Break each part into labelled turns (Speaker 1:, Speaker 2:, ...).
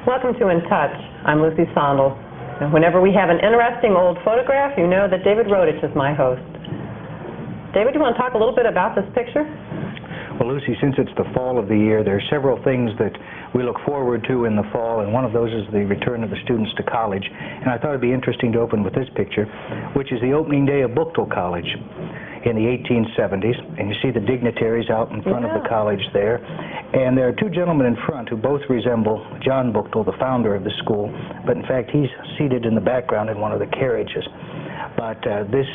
Speaker 1: Welcome to In Touch. I'm Lucy Sondel. And whenever we have an interesting old photograph, you know that David Rodich is my host. David, do you want to talk a little bit about this picture?
Speaker 2: Well, Lucy, since it's the fall of the year, there are several things that we look forward to in the fall, and one of those is the return of the students to college. And I thought it'd be interesting to open with this picture, which is the opening day of Buchtel College in the 1870s. And you see the dignitaries out in front of the college there. And there are two gentlemen in front who both resemble John Buchtel, the founder of the school, but in fact he's seated in the background in one of the carriages. But this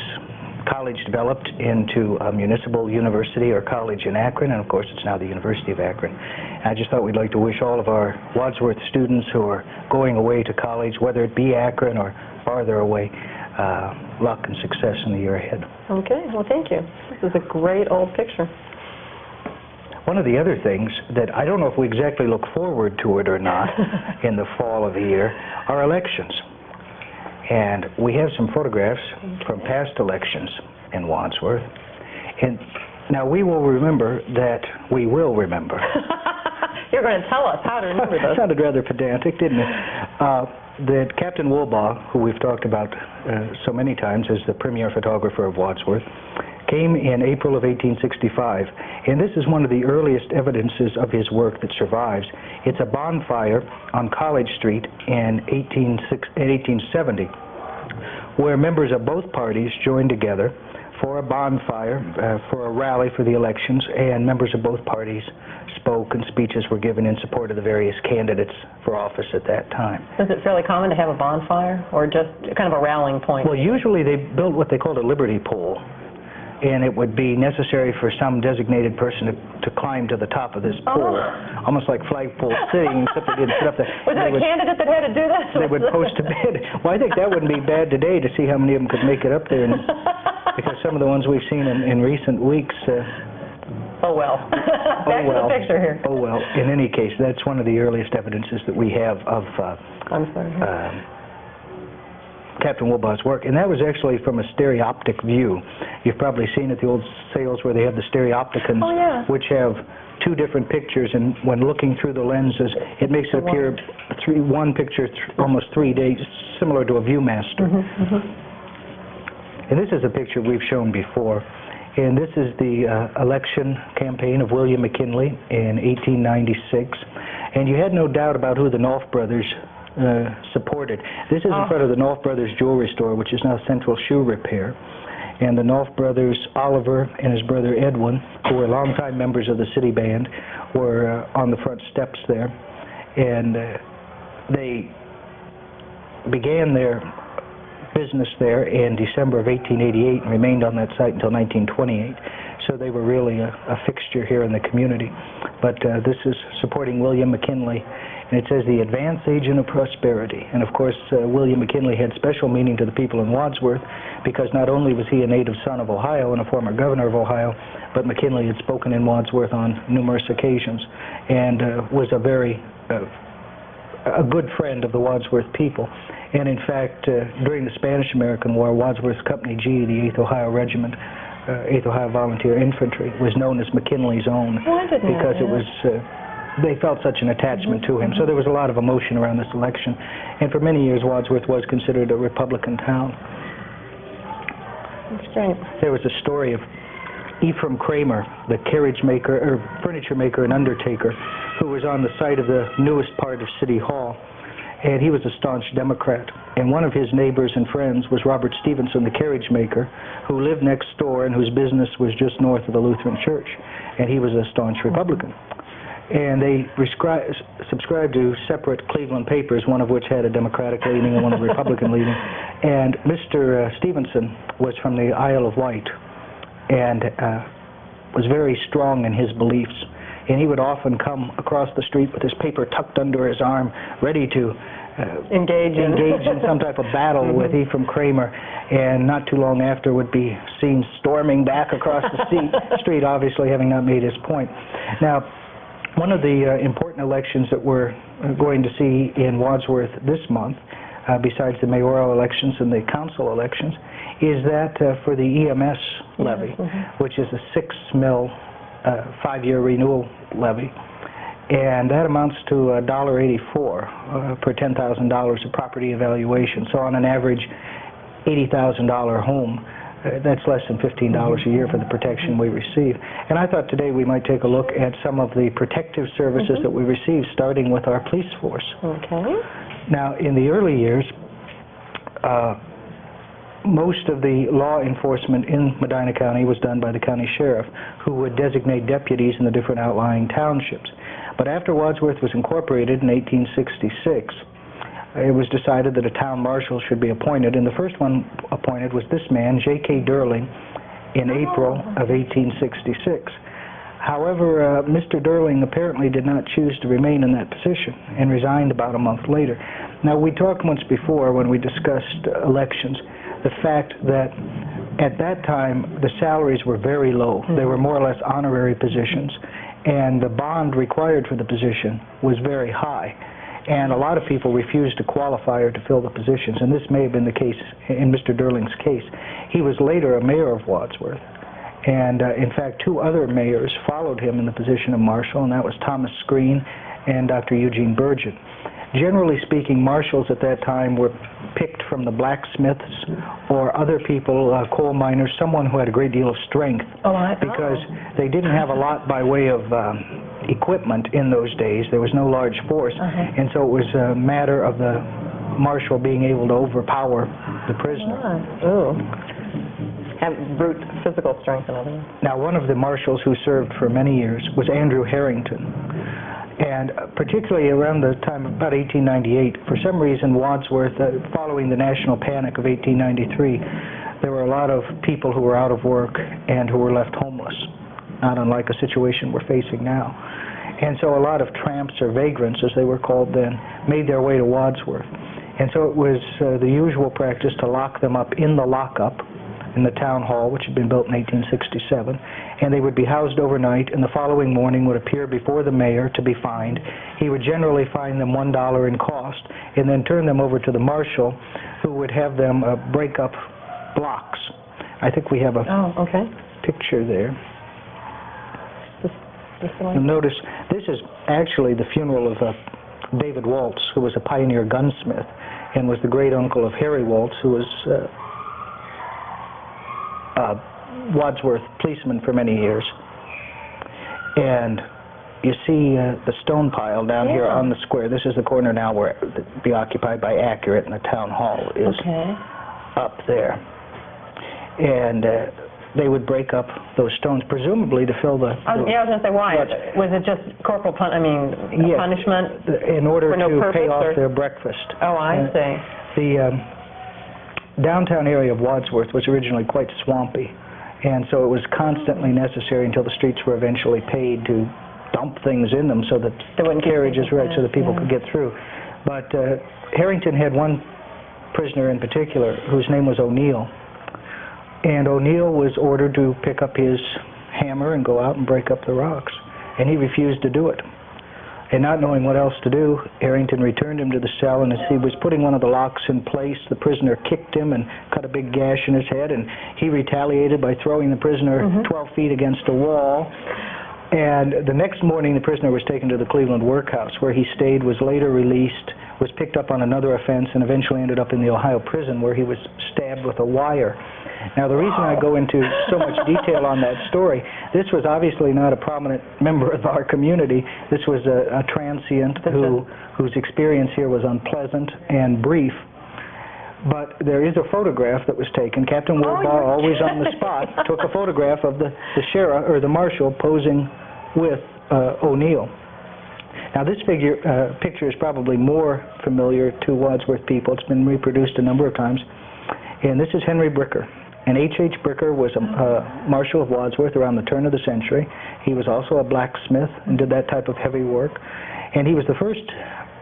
Speaker 2: college developed into a municipal university or college in Akron, and of course it's now the University of Akron. I just thought we'd like to wish all of our Wadsworth students who are going away to college, whether it be Akron or farther away, luck and success in the year ahead.
Speaker 1: Okay, well thank you. This is a great old picture.
Speaker 2: One of the other things that I don't know if we exactly look forward to it or not in the fall of the year are elections. And we have some photographs from past elections in Wadsworth. And now we will remember that we will remember.
Speaker 1: You're going to tell us how to remember this.
Speaker 2: It sounded rather pedantic, didn't it? That Captain Woolbaugh, who we've talked about so many times as the premier photographer of Wadsworth, came in April of 1865. And this is one of the earliest evidences of his work that survives. It's a bonfire on College Street in 1870, where members of both parties joined together for a bonfire, for a rally for the elections, and members of both parties spoke and speeches were given in support of the various candidates for office at that time.
Speaker 1: Is it fairly common to have a bonfire, or just kind of a rallying point?
Speaker 2: Well, usually they built what they called a liberty pole, and it would be necessary for some designated person to climb to the top of this pole, almost like flagpole sitting, except they didn't sit up there.
Speaker 1: Was there a candidate that had to do that?
Speaker 2: They would post a bid. Well, I think that wouldn't be bad today to see how many of them could make it up there, because some of the ones we've seen in recent weeks...
Speaker 1: oh, well. Back to the picture here.
Speaker 2: Oh, well. In any case, that's one of the earliest evidences that we have of Captain Woolbaugh's work, and that was actually from a stereoptic view. You've probably seen at the old sales where they have the stereopticons, which have two different pictures, and when looking through the lenses, it makes it appear one picture almost 3D, similar to a Viewmaster. And this is a picture we've shown before, and this is the election campaign of William McKinley in 1896, and you had no doubt about who the Knopf brothers supported. This is in front of the Knopf Brothers Jewelry Store, which is now Central Shoe Repair. And the Knopf brothers, Oliver and his brother Edwin, who were longtime members of the city band, were on the front steps there. And they began their business there in December of 1888 and remained on that site until 1928. So they were really a fixture here in the community. But this is supporting William McKinley. And it says the advance agent of prosperity. And of course, William McKinley had special meaning to the people in Wadsworth, because not only was he a native son of Ohio and a former governor of Ohio, but McKinley had spoken in Wadsworth on numerous occasions and was a very a good friend of the Wadsworth people. And in fact, during the Spanish-American War, Wadsworth's Company G, the 8th Ohio Regiment, 8th Ohio Volunteer Infantry, was known as McKinley's own, because it was they felt such an attachment to him. So there was a lot of emotion around this election. And for many years, Wadsworth was considered a Republican town.
Speaker 1: That's great.
Speaker 2: There was a story of Ephraim Kramer, the carriage maker, or furniture maker and undertaker, who was on the site of the newest part of City Hall. And he was a staunch Democrat. And one of his neighbors and friends was Robert Stevenson, the carriage maker, who lived next door and whose business was just north of the Lutheran Church. And he was a staunch Republican. And they subscribed to separate Cleveland papers, one of which had a Democratic leaning and one a Republican leaning. And Mr. Stevenson was from the Isle of Wight and was very strong in his beliefs. And he would often come across the street with his paper tucked under his arm, ready to engage in some type of battle with Ephraim Kramer, and not too long after would be seen storming back across the street, obviously having not made his point. Now, one of the important elections that we're going to see in Wadsworth this month, besides the mayoral elections and the council elections, is that for the EMS levy, which is a 6 mil 5-year renewal levy. and that amounts to $1.84 per $10,000 of property evaluation. So on an average $80,000 home, that's less than $15 a year for the protection we receive. And I thought today we might take a look at some of the protective services that we receive, starting with our police force.
Speaker 1: Okay.
Speaker 2: Now, in the early years, most of the law enforcement in Medina County was done by the county sheriff, who would designate deputies in the different outlying townships. But after Wadsworth was incorporated in 1866, it was decided that a town marshal should be appointed, and the first one appointed was this man, J.K. Durling, in April of 1866. However, Mr. Durling apparently did not choose to remain in that position and resigned about a month later. Now, we talked once before when we discussed elections, the fact that at that time the salaries were very low. They were more or less honorary positions, and the bond required for the position was very high. And a lot of people refused to qualify or to fill the positions, and this may have been the case in Mr. Durling's case. He was later a mayor of Wadsworth, and in fact 2 other mayors followed him in the position of marshal, and that was Thomas Screen and Dr. Eugene Burgett. Generally speaking, marshals at that time were picked from the blacksmiths or other people, coal miners, someone who had a great deal of strength, because they didn't have a lot by way of equipment in those days. There was no large force, and so it was a matter of the marshal being able to overpower the prisoner.
Speaker 1: Have brute physical strength, in other words.
Speaker 2: Now, one of the marshals who served for many years was Andrew Harrington. And particularly around the time of about 1898, for some reason Wadsworth, following the national panic of 1893, there were a lot of people who were out of work and who were left homeless, not unlike a situation we're facing now. And so a lot of tramps or vagrants, as they were called then, made their way to Wadsworth. And so it was the usual practice to lock them up in the lockup in the town hall, which had been built in 1867, and they would be housed overnight, and the following morning would appear before the mayor to be fined. He would generally fine them $1 in cost, and then turn them over to the marshal, who would have them break up blocks. I think we have a picture there. You'll notice this is actually the funeral of David Waltz, who was a pioneer gunsmith, and was the great uncle of Harry Waltz, who was Wadsworth policeman for many years. And you see the stone pile down here on the square. This is the corner now where it would be occupied by Accurate, and the town hall is up there. And they would break up those stones, presumably to fill the...
Speaker 1: I was going to say, why? Was it just corporal punishment?
Speaker 2: In order to pay off their breakfast.
Speaker 1: Oh, I see.
Speaker 2: The downtown area of Wadsworth was originally quite swampy, and so it was constantly necessary until the streets were eventually paid to dump things in them so that carriages, so that people could get through. But Harrington had one prisoner in particular whose name was O'Neill, and O'Neill was ordered to pick up his hammer and go out and break up the rocks, and he refused to do it. And not knowing what else to do, Harrington returned him to the cell, and as he was putting one of the locks in place, the prisoner kicked him and cut a big gash in his head, and he retaliated by throwing the prisoner 12 feet against a wall. And the next morning, the prisoner was taken to the Cleveland workhouse, where he stayed, was later released, was picked up on another offense, and eventually ended up in the Ohio prison, where he was stabbed with a wire. Now, the reason I go into so much detail on that story, this was obviously not a prominent member of our community. This was a transient whose experience here was unpleasant and brief. But there is a photograph that was taken. Captain Wardbar, always on the spot, took a photograph of the sheriff, or the marshal, posing with O'Neill. Now, this picture is probably more familiar to Wadsworth people. It's been reproduced a number of times. And this is Henry Bricker. And H.H. Bricker was a marshal of Wadsworth around the turn of the century. He was also a blacksmith and did that type of heavy work. And he was the first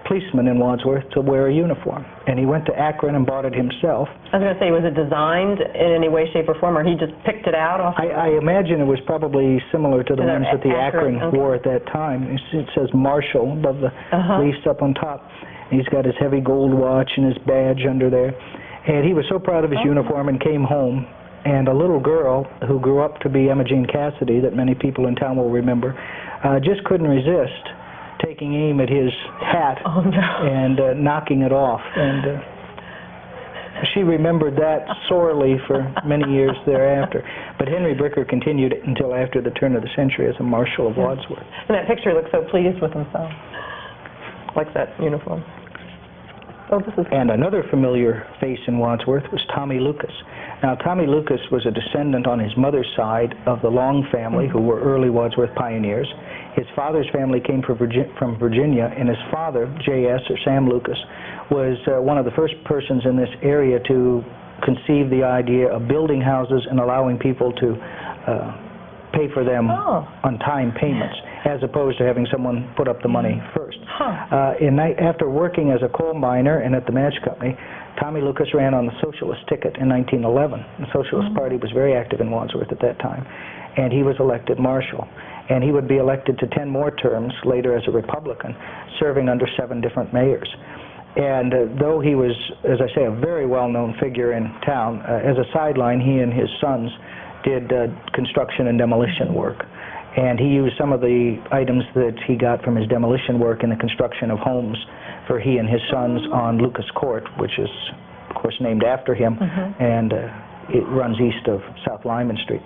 Speaker 2: policeman in Wadsworth to wear a uniform. And he went to Akron and bought it himself.
Speaker 1: I was going to say, was it designed in any way, shape, or form, or he just picked it out?
Speaker 2: I imagine it was probably similar to the ones that the Akron wore at that time. It says Marshal above the leaves up on top. And he's got his heavy gold watch and his badge under there. And he was so proud of his uniform and came home, and a little girl who grew up to be Emma Jean Cassidy, that many people in town will remember, just couldn't resist taking aim at his hat and knocking it off. And she remembered that sorely for many years thereafter. But Henry Bricker continued until after the turn of the century as a Marshal of Wadsworth.
Speaker 1: And that picture looks so pleased with himself. Likes that uniform. Oh, this is...
Speaker 2: And another familiar face in Wadsworth was Tommy Lucas. Now, Tommy Lucas was a descendant on his mother's side of the Long family, who were early Wadsworth pioneers. His father's family came from Virginia, and his father, J.S., or Sam Lucas, was one of the first persons in this area to conceive the idea of building houses and allowing people to pay for them on time payments, as opposed to having someone put up the money first. After working as a coal miner and at the match company, Tommy Lucas ran on the Socialist ticket in 1911. The Socialist Party was very active in Wadsworth at that time, and he was elected Marshal. And he would be elected to 10 more terms later as a Republican, serving under 7 different mayors. And though he was, as I say, a very well-known figure in town, as a sideline, he and his sons did construction and demolition work. And he used some of the items that he got from his demolition work in the construction of homes for he and his sons on Lucas Court, which is, of course, named after him, and it runs east of South Lyman Street.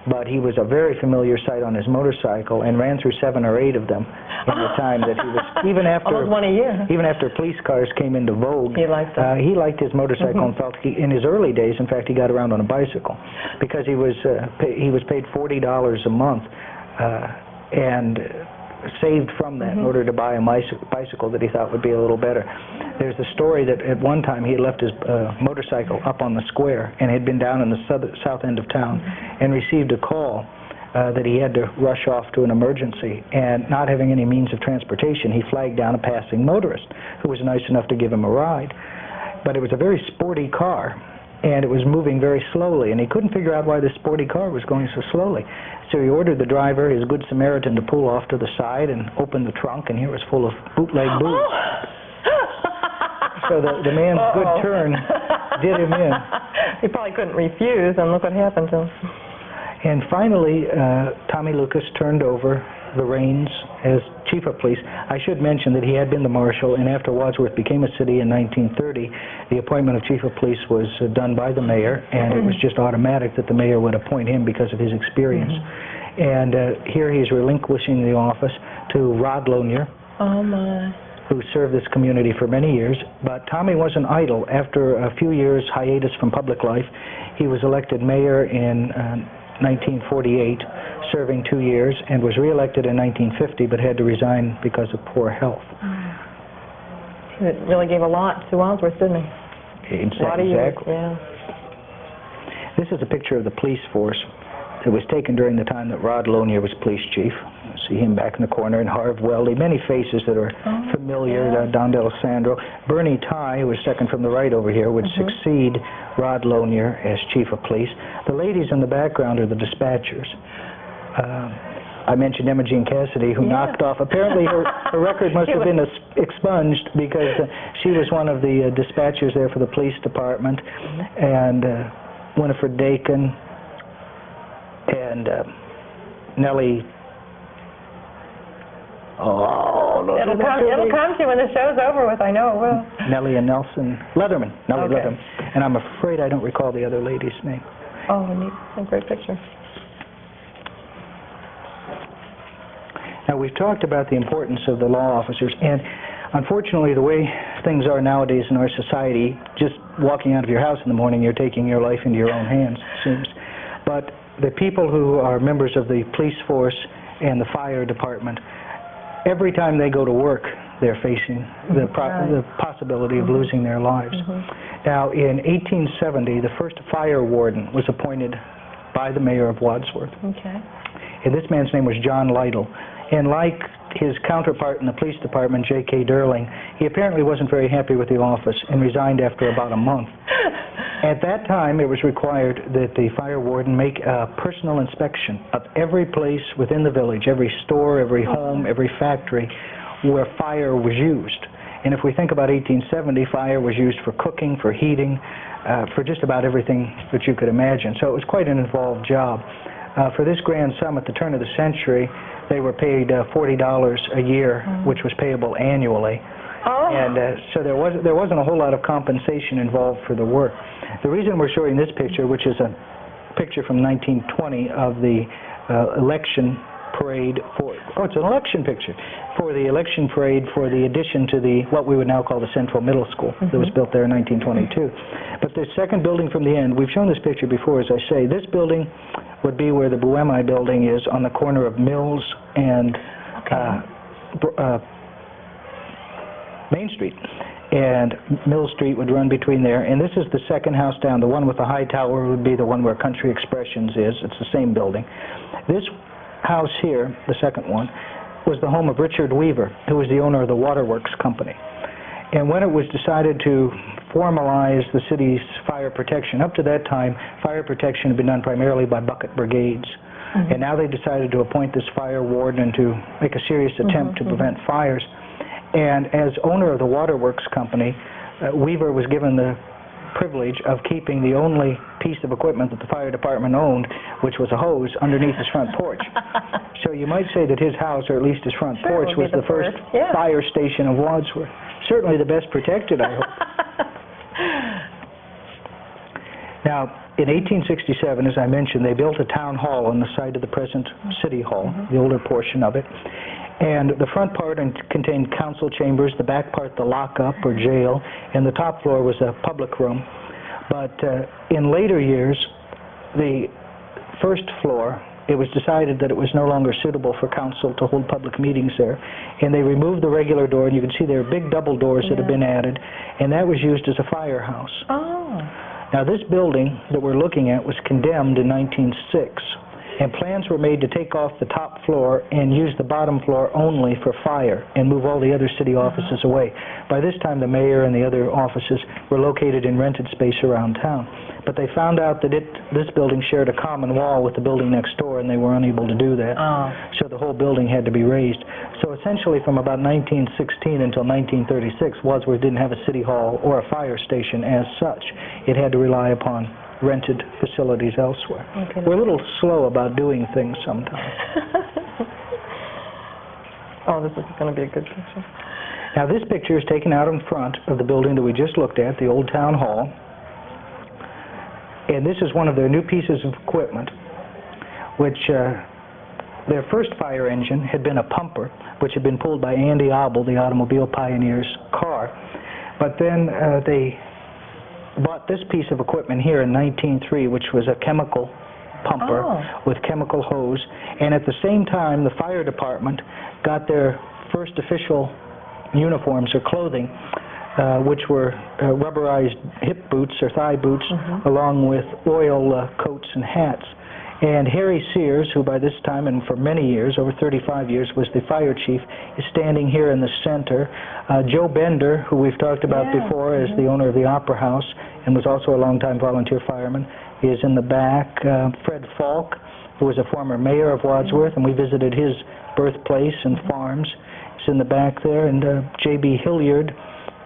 Speaker 2: But he was a very familiar sight on his motorcycle and ran through 7 or 8 of them in the time that he was, even after
Speaker 1: almost one a year.
Speaker 2: Even after police cars came into vogue, he liked his motorcycle and felt in his early days, in fact, he got around on a bicycle because he was paid $40 a month and saved from that in order to buy a bicycle that he thought would be a little better. There's a story that at one time he had left his motorcycle up on the square and had been down in the south end of town and received a call that he had to rush off to an emergency, and not having any means of transportation, he flagged down a passing motorist who was nice enough to give him a ride. But it was a very sporty car, and it was moving very slowly, and he couldn't figure out why this sporty car was going so slowly. So he ordered the driver, his good Samaritan, to pull off to the side and open the trunk, and here it was full of bootleg booze. So the man's good turn did him in.
Speaker 1: He probably couldn't refuse, and look what happened to him.
Speaker 2: And finally, Tommy Lucas turned over the reins as chief of police. I should mention that he had been the marshal, and after Wadsworth became a city in 1930, the appointment of chief of police was done by the mayor, and it was just automatic that the mayor would appoint him because of his experience. And here he's relinquishing the office to Rod Lonier, who served this community for many years. But Tommy wasn't idle. After a few years hiatus from public life, he was elected mayor in 1948, serving 2 years, and was re-elected in 1950, but had to resign because of poor health.
Speaker 1: It really gave a lot to Wadsworth, didn't he?
Speaker 2: Exactly.
Speaker 1: Yeah.
Speaker 2: This is a picture of the police force. It was taken during the time that Rod Lonier was police chief. See him back in the corner, and Harv Weldy, many faces that are familiar, Don D'Alessandro. Bernie Ty, who was second from the right over here, would succeed Rod Lonier as chief of police. The ladies in the background are the dispatchers. I mentioned Emma Jean Cassidy, who knocked off. Apparently her record must have been expunged because she was one of the dispatchers there for the police department, and Winifred Dakin, and Nellie.
Speaker 1: It'll come to you when the show's over with. I know it will.
Speaker 2: Nellie and Nelson Leatherman. Nellie Leatherman. And I'm afraid I don't recall the other lady's name.
Speaker 1: Oh, neat. A great picture.
Speaker 2: Now, we've talked about the importance of the law officers, and unfortunately, the way things are nowadays in our society, just walking out of your house in the morning, you're taking your life into your own hands, it seems. But the people who are members of the police force and the fire department, every time they go to work, they're facing the possibility of losing their lives. Now, in 1870, the first fire warden was appointed by the mayor of Wadsworth. And this man's name was John Lytle. And like his counterpart in the police department, J.K. Durling, he apparently wasn't very happy with the office and resigned after about a month. At that time, it was required that the fire warden make a personal inspection of every place within the village, every store, every home, every factory where fire was used. And if we think about 1870, fire was used for cooking, for heating, for just about everything that you could imagine. So it was quite an involved job. For this grand sum at the turn of the century, they were paid $40 a year, which was payable annually.
Speaker 1: Oh.
Speaker 2: And so there wasn't a whole lot of compensation involved for the work. The reason we're showing this picture, which is a picture from 1920 of the election parade for, it's an election picture, for the election parade for the addition to the, what we would now call the Central Middle School, that was built there in 1922. But the second building from the end, we've shown this picture before, as I say, this building would be where the Buemi building is on the corner of Mills and Main Street. And Mill Street would run between there, and this is the second house down. The one with the high tower would be the one where Country Expressions is. It's the same building. This house here, the second one, was the home of Richard Weaver, who was the owner of the Waterworks Company. And when it was decided to formalize the city's fire protection, up to that time, fire protection had been done primarily by bucket brigades. And now they decided to appoint this fire warden and to make a serious attempt to prevent fires. And as owner of the Waterworks Company, Weaver was given the privilege of keeping the only piece of equipment that the fire department owned, which was a hose, underneath his front porch. So you might say that his house, or at least his front porch, was the first fire station of Wadsworth. Certainly the best protected, I hope. Now, in 1867, as I mentioned, they built a town hall on the site of the present City Hall, the older portion of it. And the front part contained council chambers, the back part the lockup or jail, and the top floor was a public room. But in later years, the first floor, it was decided that it was no longer suitable for council to hold public meetings there. And they removed the regular door, and you can see there are big double doors that have been added, and that was used as a firehouse.
Speaker 1: Oh.
Speaker 2: Now this building that we're looking at was condemned in 1906. And plans were made to take off the top floor and use the bottom floor only for fire and move all the other city offices away. By this time, the mayor and the other offices were located in rented space around town. But they found out that this building shared a common wall with the building next door, and they were unable to do that. So the whole building had to be raised. So essentially, from about 1916 until 1936, Wadsworth didn't have a city hall or a fire station as such. It had to rely upon rented facilities elsewhere. Okay. We're a little slow about doing things sometimes.
Speaker 1: Oh, this is going to be a good picture.
Speaker 2: Now this picture is taken out in front of the building that we just looked at, the old town hall. And this is one of their new pieces of equipment, which their first fire engine had been a pumper, which had been pulled by Andy Obel, the automobile pioneer's car. But then they bought this piece of equipment here in 1903, which was a chemical pumper with chemical hose, and at the same time the fire department got their first official uniforms or clothing, which were rubberized hip boots or thigh boots, along with oil coats and hats. And Harry Sears, who by this time and for many years, over 35 years, was the fire chief, is standing here in the center. Joe Bender, who we've talked about before, is the owner of the Opera House and was also a longtime volunteer fireman, is in the back. Fred Falk, who was a former mayor of Wadsworth, and we visited his birthplace and farms, is in the back there. And J.B. Hilliard,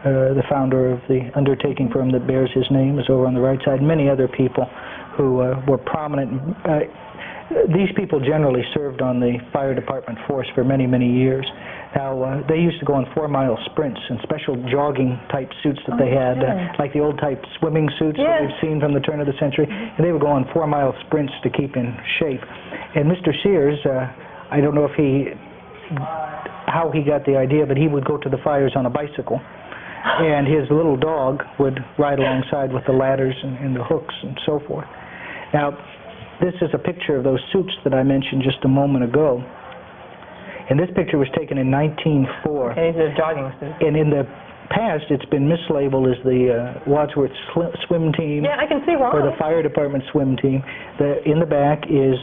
Speaker 2: the founder of the undertaking firm that bears his name, is over on the right side. Many other people who were prominent. These people generally served on the fire department force for many, many years. Now, they used to go on 4-mile sprints in special jogging-type suits that they had, like the old-type swimming suits that we've seen from the turn of the century. And they would go on 4-mile sprints to keep in shape. And Mr. Sears, I don't know if how he got the idea, but he would go to the fires on a bicycle. And his little dog would ride alongside with the ladders and the hooks and so forth. Now, this is a picture of those suits that I mentioned just a moment ago. And this picture was taken in 1904.
Speaker 1: Okay, these are jogging suits.
Speaker 2: And in the past, it's been mislabeled as the Wadsworth swim team.
Speaker 1: Yeah, I can see why.
Speaker 2: Or the fire department swim team. In the back is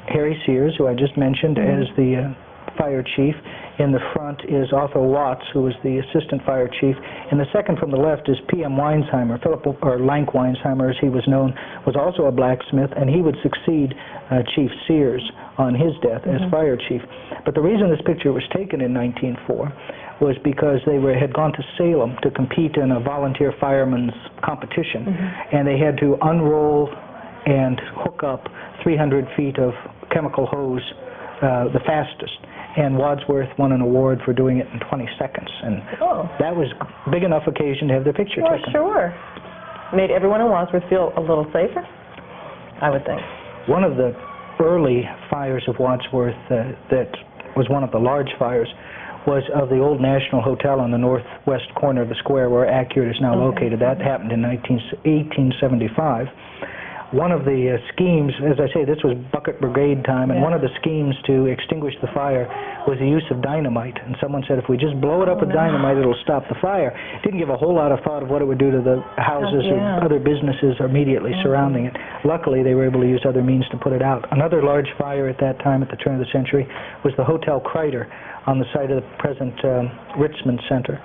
Speaker 2: Harry Sears, who I just mentioned, as the fire chief. In the front is Arthur Watts, who was the assistant fire chief. And the second from the left is P.M. Weinsheimer, or Lank Weinsheimer, as he was known, was also a blacksmith, and he would succeed Chief Sears on his death as fire chief. But the reason this picture was taken in 1904 was because they had gone to Salem to compete in a volunteer fireman's competition, and they had to unroll and hook up 300 feet of chemical hose the fastest. And Wadsworth won an award for doing it in 20 seconds. And that was a big enough occasion to have their picture taken.
Speaker 1: Sure. Made everyone in Wadsworth feel a little safer, I would think.
Speaker 2: One of the early fires of Wadsworth that was one of the large fires was of the old National Hotel on the northwest corner of the square where Accurate is now located. That happened in 1875. One of the schemes, as I say, this was bucket brigade time, and one of the schemes to extinguish the fire was the use of dynamite. And someone said, if we just blow it up with dynamite, it'll stop the fire. Didn't give a whole lot of thought of what it would do to the houses or other businesses immediately surrounding it. Luckily, they were able to use other means to put it out. Another large fire at that time, at the turn of the century, was the Hotel Kreider on the site of the present Richmond Center,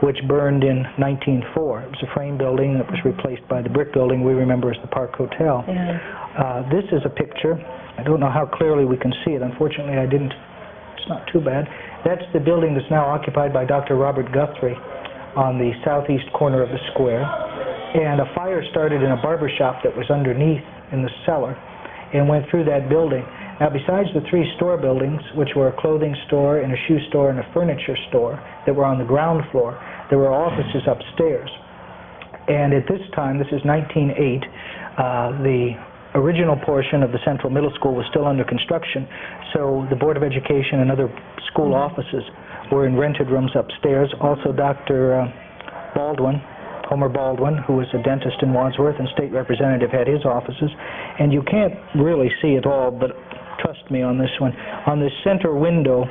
Speaker 2: which burned in 1904. It was a frame building that was replaced by the brick building we remember as the Park Hotel. This is a picture. I don't know how clearly we can see it. Unfortunately, I didn't. It's not too bad. That's the building that's now occupied by Dr. Robert Guthrie on the southeast corner of the square. And a fire started in a barber shop that was underneath in the cellar and went through that building. Now, besides the three store buildings, which were a clothing store and a shoe store and a furniture store that were on the ground floor, there were offices upstairs. And at this time, this is 1908, the original portion of the Central Middle School was still under construction, so the Board of Education and other school offices were in rented rooms upstairs. Also, Dr. Baldwin, Homer Baldwin, who was a dentist in Wadsworth and state representative, had his offices. And you can't really see it all, but trust me on this one. On this center window,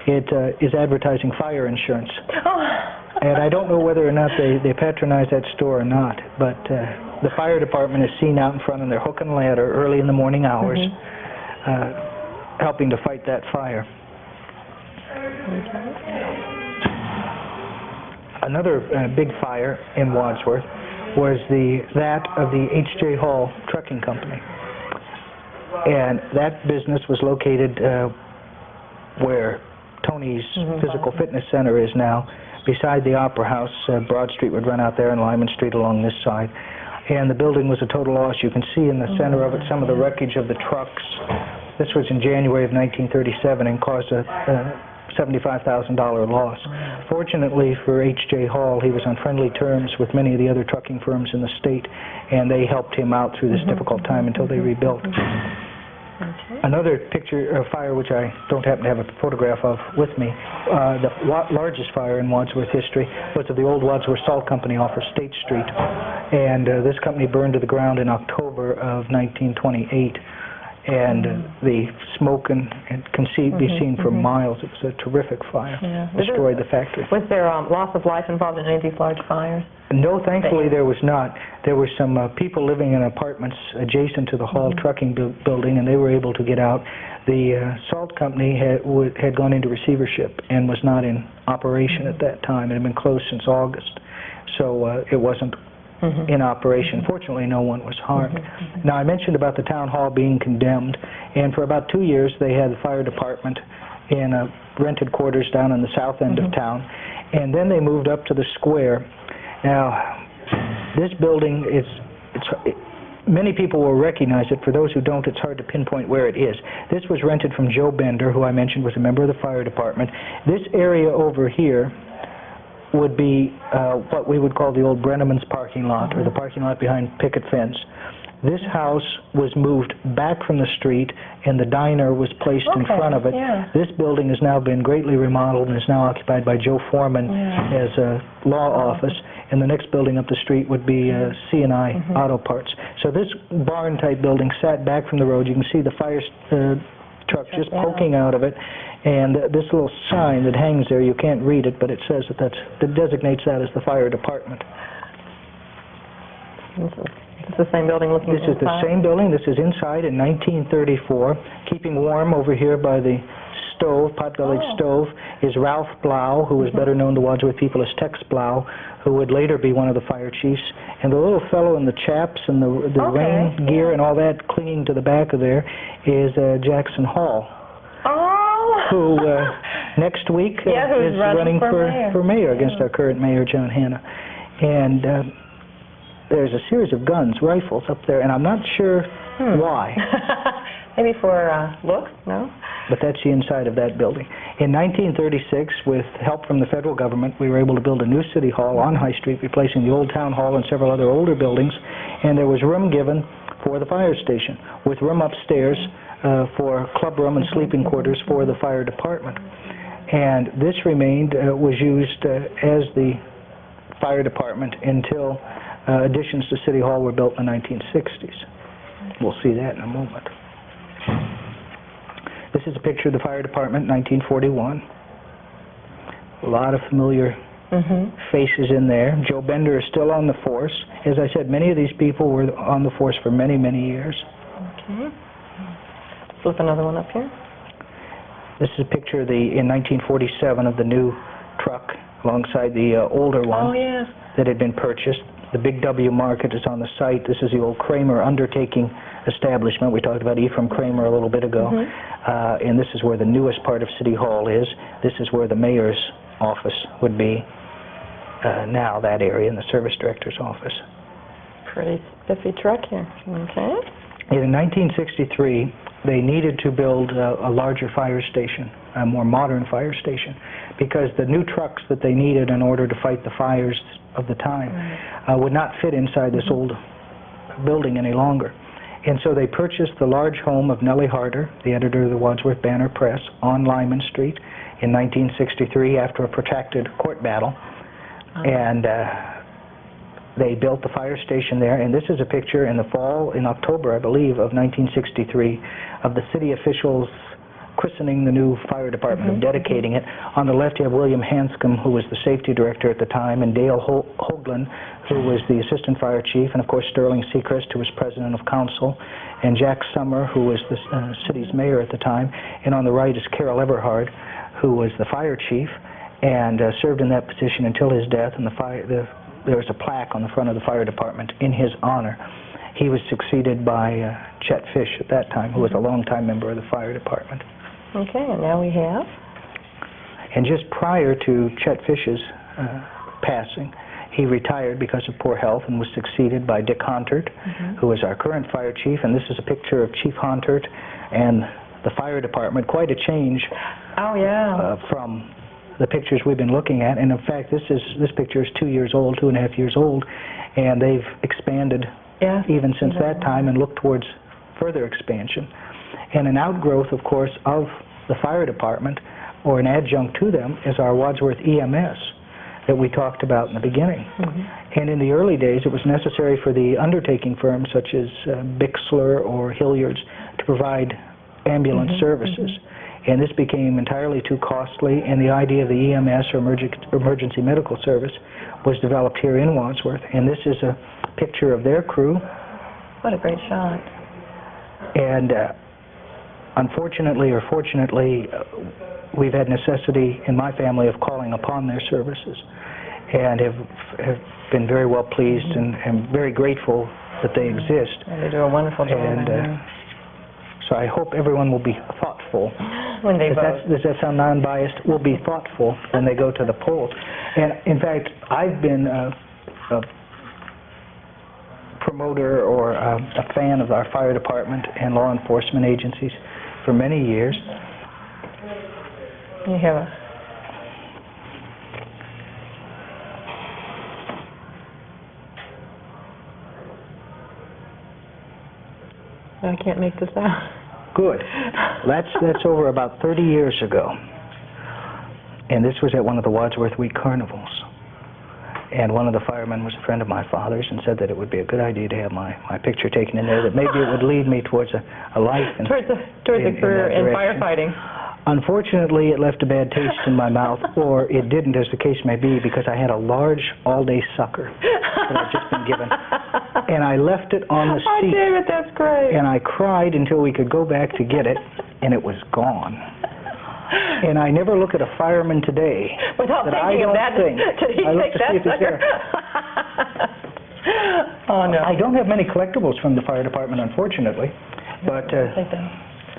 Speaker 2: it is advertising fire insurance. And I don't know whether or not they patronize that store or not, but the fire department is seen out in front on their hook and ladder early in the morning hours, helping to fight that fire. Another big fire in Wadsworth was that of the H.J. Hall Trucking Company. And that business was located where Tony's Physical Fitness Center is now, beside the Opera House. Broad Street would run out there and Lyman Street along this side. And the building was a total loss. You can see in the center of it some of the wreckage of the trucks. This was in January of 1937 and caused a $75,000 loss. Fortunately for H.J. Hall, he was on friendly terms with many of the other trucking firms in the state, and they helped him out through this difficult time until they rebuilt. Another picture of fire, which I don't happen to have a photograph of with me, the largest fire in Wadsworth history was of the old Wadsworth Salt Company off of State Street. And this company burned to the ground in October of 1928. And the smoke can be seen for miles. It was a terrific fire. Destroyed the factory.
Speaker 1: Was there loss of life involved in any of these large fires?
Speaker 2: No, thankfully there was not. There were some people living in apartments adjacent to the Hall Trucking building, and they were able to get out. The salt company had gone into receivership and was not in operation at that time. It had been closed since August, so it wasn't in operation. Fortunately, no one was harmed. Now, I mentioned about the town hall being condemned, and for about 2 years they had the fire department in rented quarters down in the south end of town, and then they moved up to the square. Now, this building many people will recognize it. For those who don't, it's hard to pinpoint where it is. This was rented from Joe Bender, who I mentioned was a member of the fire department. This area over here would be what we would call the old Brenneman's parking lot, or the parking lot behind Picket Fence. This house was moved back from the street, and the diner was placed in front of it. This building has now been greatly remodeled and is now occupied by Joe Foreman as a law office, and the next building up the street would be C&I Auto Parts. So this barn-type building sat back from the road. You can see the fire truck just poking out of it, and this little sign that hangs there, you can't read it, but it says that designates that as the fire department.
Speaker 1: This is the same building looking inside?
Speaker 2: This is the same building. This is inside in 1934. Keeping warm over here by the stove, pot-bellied stove, is Ralph Blau, who was better known to Wadsworth people as Tex Blau, who would later be one of the fire chiefs. And the little fellow in the chaps and the rain gear and all that clinging to the back of there is Jackson Hall, who next week is running for mayor against our current mayor, John Hanna. And there's a series of guns, rifles up there, and I'm not sure why.
Speaker 1: Maybe for looks, no?
Speaker 2: But that's the inside of that building. In 1936, with help from the federal government, we were able to build a new city hall on High Street, replacing the old town hall and several other older buildings, and there was room given for the fire station, with room upstairs for club room and sleeping quarters for the fire department. And this remained, was used as the fire department until additions to City Hall were built in the 1960s. We'll see that in a moment. This is a picture of the fire department, 1941. A lot of familiar faces in there. Joe Bender is still on the force. As I said, many of these people were on the force for many, many years.
Speaker 1: Okay. Flip another one up here.
Speaker 2: This is a picture of in 1947 of the new truck alongside the older one that had been purchased. The Big W Market is on the site. This is the old Kramer Undertaking establishment. We talked about Ephraim Kramer a little bit ago. And this is where the newest part of City Hall is. This is where the mayor's office would be now, that area, in the service director's office.
Speaker 1: Pretty spiffy truck here. Okay.
Speaker 2: In 1963, they needed to build a larger fire station, a more modern fire station, because the new trucks that they needed in order to fight the fires of the time would not fit inside this old building any longer. And so they purchased the large home of Nellie Harder, the editor of the Wadsworth Banner Press, on Lyman Street in 1963 after a protracted court battle. And they built the fire station there, and this is a picture in the fall, in October, I believe, of 1963, of the city officials christening the new fire department, of dedicating it. On the left you have William Hanscom, who was the safety director at the time, and Dale Hoagland, who was the assistant fire chief, and of course Sterling Seacrest, who was president of council, and Jack Summer, who was the city's mayor at the time, and on the right is Carroll Everhard, who was the fire chief, and served in that position until his death, and there was a plaque on the front of the fire department in his honor. He was succeeded by Chet Fish at that time, who was a longtime member of the fire department.
Speaker 1: Okay, and now we have?
Speaker 2: And just prior to Chet Fish's passing, he retired because of poor health and was succeeded by Dick Hontert, who is our current fire chief, and this is a picture of Chief Hontert and the fire department. Quite a change from the pictures we've been looking at, and in fact this picture is 2 years old, 2.5 years old, and they've expanded even since that time and look towards further expansion. And an outgrowth, of course, of the fire department, or an adjunct to them, is our Wadsworth EMS that we talked about in the beginning. And in the early days it was necessary for the undertaking firms such as Bixler or Hilliard's to provide ambulance services. And this became entirely too costly, and the idea of the EMS, or Emergency Medical Service, was developed here in Wadsworth. And this is a picture of their crew.
Speaker 1: What a great shot.
Speaker 2: And unfortunately or fortunately, we've had necessity in my family of calling upon their services, and have been very well pleased and very grateful that they exist.
Speaker 1: And they do a wonderful job.
Speaker 2: And so I hope everyone will be thoughtful.
Speaker 1: When they vote.
Speaker 2: Does that sound non-biased? Will be thoughtful when they go to the polls. And in fact, I've been a promoter or a fan of our fire department and law enforcement agencies for many years.
Speaker 1: You have a... I can't make this out.
Speaker 2: Good. That's over about 30 years ago. And this was at one of the Wadsworth Week carnivals. And one of the firemen was a friend of my father's and said that it would be a good idea to have my picture taken in there, that maybe it would lead me towards a life in
Speaker 1: towards a career in firefighting.
Speaker 2: Unfortunately, it left a bad taste in my mouth, or it didn't, as the case may be, because I had a large all-day sucker that I'd just been given. And I left it on the seat.
Speaker 1: Oh, David, that's great.
Speaker 2: And I cried until we could go back to get it, and it was gone. And I never look at a fireman today
Speaker 1: without
Speaker 2: that
Speaker 1: thinking of that.
Speaker 2: I look to see if it's there.
Speaker 1: Oh, no.
Speaker 2: I don't have many collectibles from the fire department, unfortunately, but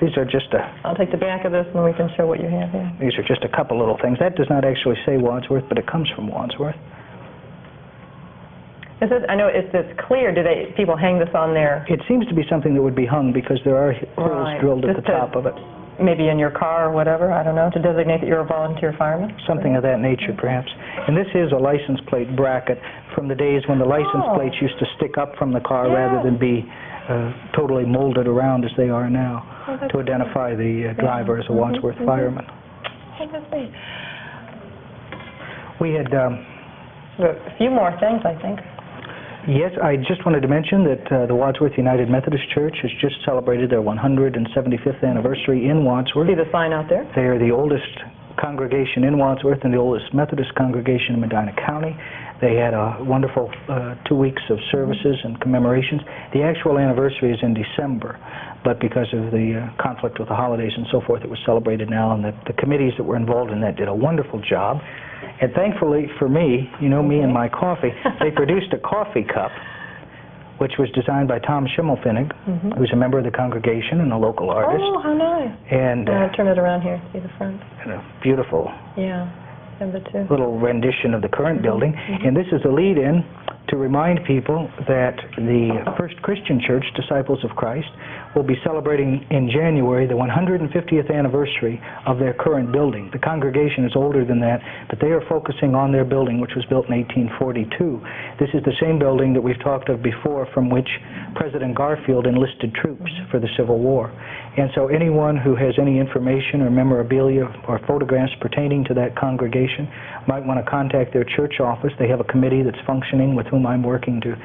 Speaker 2: these are just
Speaker 1: I'll take the back of this and we can show what you have here.
Speaker 2: These are just a couple little things. That does not actually say Wadsworth, but it comes from Wadsworth.
Speaker 1: I know it's clear. Do people hang this on there?
Speaker 2: It seems to be something that would be hung because there are holes drilled at the top of it.
Speaker 1: Maybe in your car or whatever, I don't know, to designate that you're a volunteer fireman?
Speaker 2: Something of that nature, perhaps. And this is a license plate bracket from the days when the license plates used to stick up from the car rather than be totally molded around as they are now to identify the driver as a Wadsworth fireman. We had...
Speaker 1: a few more things, I think.
Speaker 2: Yes, I just wanted to mention that the Wadsworth United Methodist Church has just celebrated their 175th anniversary in Wadsworth.
Speaker 1: See the sign out there?
Speaker 2: They are the oldest congregation in Wadsworth and the oldest Methodist congregation in Medina County. They had a wonderful 2 weeks of services and commemorations. The actual anniversary is in December, but because of the conflict with the holidays and so forth, it was celebrated now, and the committees that were involved in that did a wonderful job. And thankfully for me, you know me and my coffee, they produced a coffee cup, which was designed by Tom Schimmelfinnig, who's a member of the congregation and a local artist.
Speaker 1: Oh, how nice.
Speaker 2: And
Speaker 1: turn it around here, see the front.
Speaker 2: And a beautiful little rendition of the current building. And this is a lead-in to remind people that the First Christian Church, Disciples of Christ, will be celebrating in January the 150th anniversary of their current building. The congregation is older than that, but they are focusing on their building, which was built in 1842. This is the same building that we've talked of before, from which President Garfield enlisted troops for the Civil War. And so anyone who has any information or memorabilia or photographs pertaining to that congregation might want to contact their church office. They have a committee that's functioning with whom I'm working to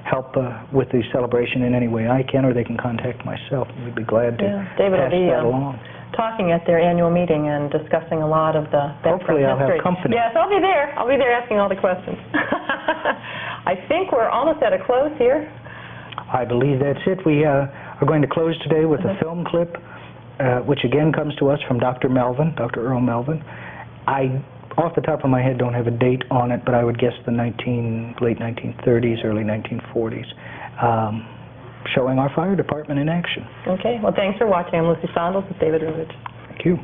Speaker 2: help with the celebration in any way I can, or they can contact myself. We'd be glad to
Speaker 1: David
Speaker 2: pass that along.
Speaker 1: Talking at their annual meeting and discussing a lot of the
Speaker 2: Hopefully I'll have company.
Speaker 1: Yes, I'll be there. I'll be there asking all the questions. I think we're almost at a close here.
Speaker 2: I believe that's it. We are going to close today with a film clip, which again comes to us from Dr. Melvin, Dr. Earl Melvin. I, off the top of my head, don't have a date on it, but I would guess the late 1930s, early 1940s, showing our fire department in action.
Speaker 1: Okay. Well, thanks for watching. I'm Lucy Sondels with David Rudich.
Speaker 2: Thank you.